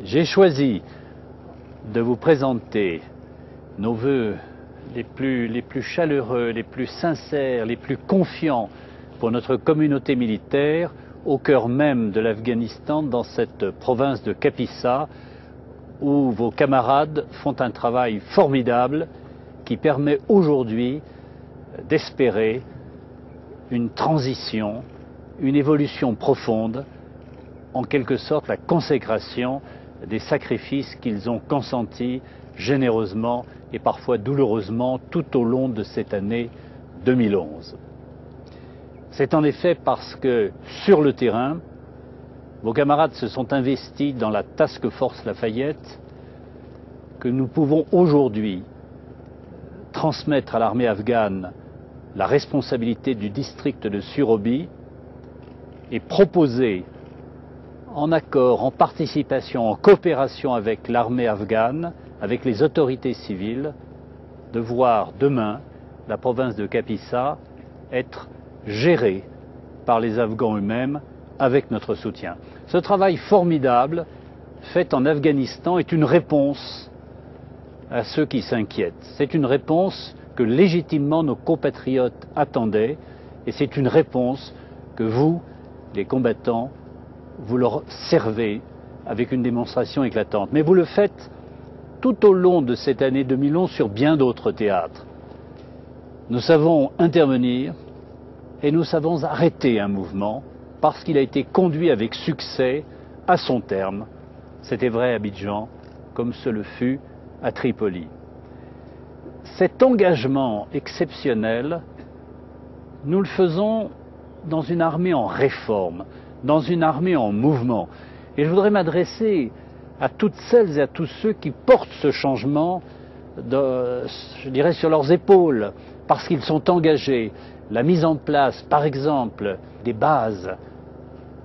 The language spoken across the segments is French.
J'ai choisi de vous présenter nos vœux les plus chaleureux, les plus sincères, les plus confiants pour notre communauté militaire au cœur même de l'Afghanistan, dans cette province de Kapisa, où vos camarades font un travail formidable qui permet aujourd'hui d'espérer une transition, une évolution profonde, en quelque sorte la consécration des sacrifices qu'ils ont consentis généreusement et parfois douloureusement tout au long de cette année 2011. C'est en effet parce que, sur le terrain, vos camarades se sont investis dans la Task Force Lafayette que nous pouvons aujourd'hui transmettre à l'armée afghane la responsabilité du district de Surobi et proposer, en accord, en participation, en coopération avec l'armée afghane, avec les autorités civiles, de voir demain la province de Kapisa être gérée par les Afghans eux-mêmes avec notre soutien. Ce travail formidable fait en Afghanistan est une réponse à ceux qui s'inquiètent. C'est une réponse que légitimement nos compatriotes attendaient et c'est une réponse que vous, les combattants, vous leur servez avec une démonstration éclatante. Mais vous le faites tout au long de cette année 2011 sur bien d'autres théâtres. Nous savons intervenir et nous savons arrêter un mouvement parce qu'il a été conduit avec succès à son terme. C'était vrai à Abidjan comme ce le fut à Tripoli. Cet engagement exceptionnel, nous le faisons dans une armée en réforme, dans une armée en mouvement. Et je voudrais m'adresser à toutes celles et à tous ceux qui portent ce changement, je dirais, sur leurs épaules, parce qu'ils sont engagés. La mise en place, par exemple, des bases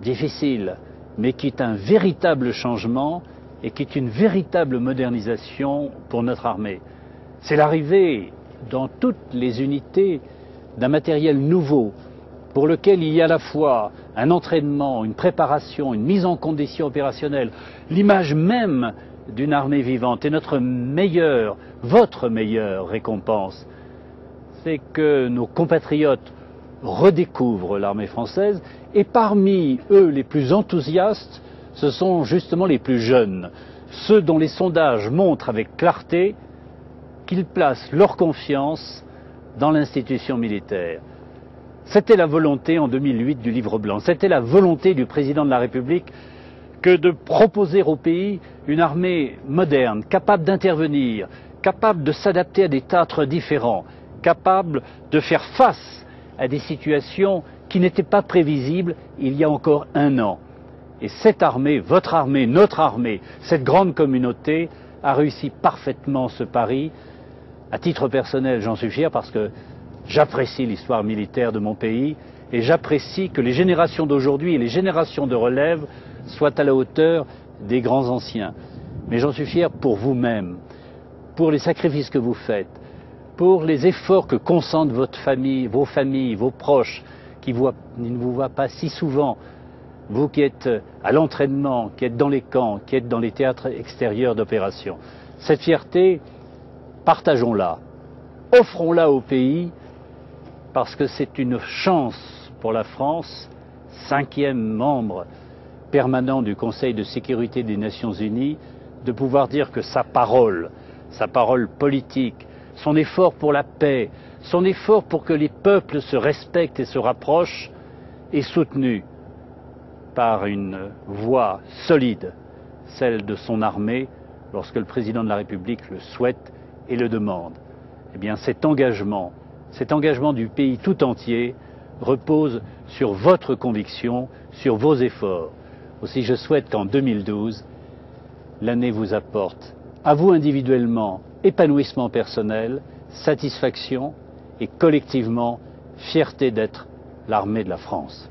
difficiles, mais qui est un véritable changement et qui est une véritable modernisation pour notre armée. C'est l'arrivée dans toutes les unités d'un matériel nouveau, pour lequel il y a à la fois un entraînement, une préparation, une mise en condition opérationnelle, l'image même d'une armée vivante. Et notre meilleure, votre meilleure récompense, c'est que nos compatriotes redécouvrent l'armée française et parmi eux les plus enthousiastes, ce sont justement les plus jeunes, ceux dont les sondages montrent avec clarté qu'ils placent leur confiance dans l'institution militaire. C'était la volonté en 2008 du Livre blanc, c'était la volonté du président de la République que de proposer au pays une armée moderne, capable d'intervenir, capable de s'adapter à des théâtres différents, capable de faire face à des situations qui n'étaient pas prévisibles il y a encore un an. Et cette armée, votre armée, notre armée, cette grande communauté a réussi parfaitement ce pari. À titre personnel, j'en suis fier parce que j'apprécie l'histoire militaire de mon pays et j'apprécie que les générations d'aujourd'hui et les générations de relève soient à la hauteur des grands anciens. Mais j'en suis fier pour vous-même, pour les sacrifices que vous faites, pour les efforts que consentent votre famille, vos proches, qui ne vous voient pas si souvent, vous qui êtes à l'entraînement, qui êtes dans les camps, qui êtes dans les théâtres extérieurs d'opération. Cette fierté, partageons-la, offrons-la au pays, parce que c'est une chance pour la France, 5e membre permanent du Conseil de sécurité des Nations Unies, de pouvoir dire que sa parole politique, son effort pour la paix, son effort pour que les peuples se respectent et se rapprochent, est soutenu par une voix solide, celle de son armée, lorsque le président de la République le souhaite et le demande. Eh bien, cet engagement du pays tout entier repose sur votre conviction, sur vos efforts. Aussi, je souhaite qu'en 2012, l'année vous apporte, à vous individuellement, épanouissement personnel, satisfaction et collectivement, fierté d'être l'armée de la France.